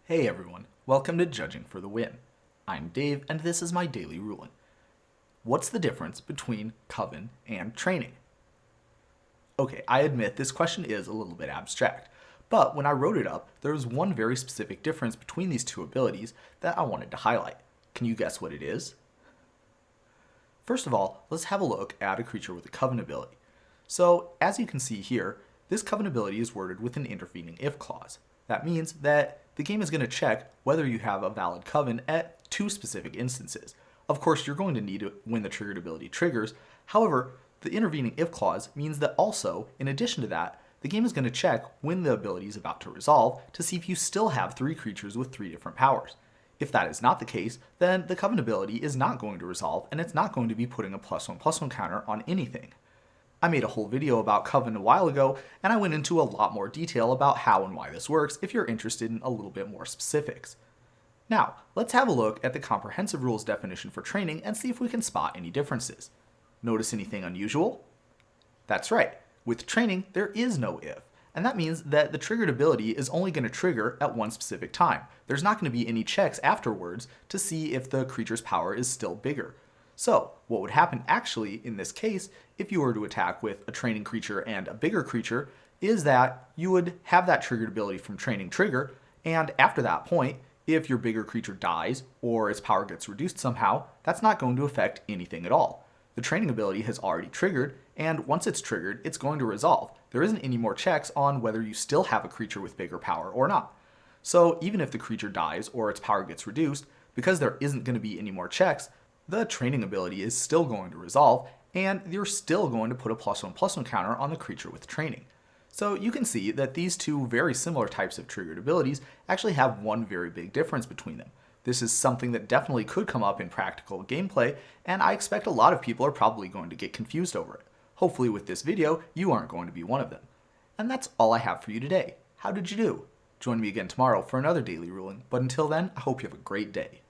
Hey everyone, welcome to Judging for the Win. I'm Dave and this is my daily ruling. What's the difference between Coven and training? Okay, I admit this question is a little bit abstract, but when I wrote it up, there was one very specific difference between these two abilities that I wanted to highlight. Can you guess what it is? First of all, let's have a look at a creature with a Coven ability. So, as you can see here, this Coven ability is worded with an intervening if clause. That means that the game is going to check whether you have a valid Coven at two specific instances. Of course, you're going to need it when the triggered ability triggers. However, the intervening if clause means that also, in addition to that, the game is going to check when the ability is about to resolve to see if you still have three creatures with three different powers. If that is not the case, then the Coven ability is not going to resolve and it's not going to be putting a +1/+1 counter on anything. I made a whole video about Coven a while ago, and I went into a lot more detail about how and why this works if you're interested in a little bit more specifics. Now, let's have a look at the comprehensive rules definition for training and see if we can spot any differences. Notice anything unusual? That's right, with training there is no if, and that means that the triggered ability is only going to trigger at one specific time. There's not going to be any checks afterwards to see if the creature's power is still bigger. So, what would happen actually in this case, if you were to attack with a training creature and a bigger creature, is that you would have that triggered ability from training trigger, and after that point, if your bigger creature dies or its power gets reduced somehow, that's not going to affect anything at all. The training ability has already triggered, and once it's triggered, it's going to resolve. There isn't any more checks on whether you still have a creature with bigger power or not. So even if the creature dies or its power gets reduced, because there isn't going to be any more checks, the training ability is still going to resolve, and you're still going to put a +1/+1 counter on the creature with training. So you can see that these two very similar types of triggered abilities actually have one very big difference between them. This is something that definitely could come up in practical gameplay, and I expect a lot of people are probably going to get confused over it. Hopefully with this video, you aren't going to be one of them. And that's all I have for you today. How did you do? Join me again tomorrow for another daily ruling, but until then, I hope you have a great day.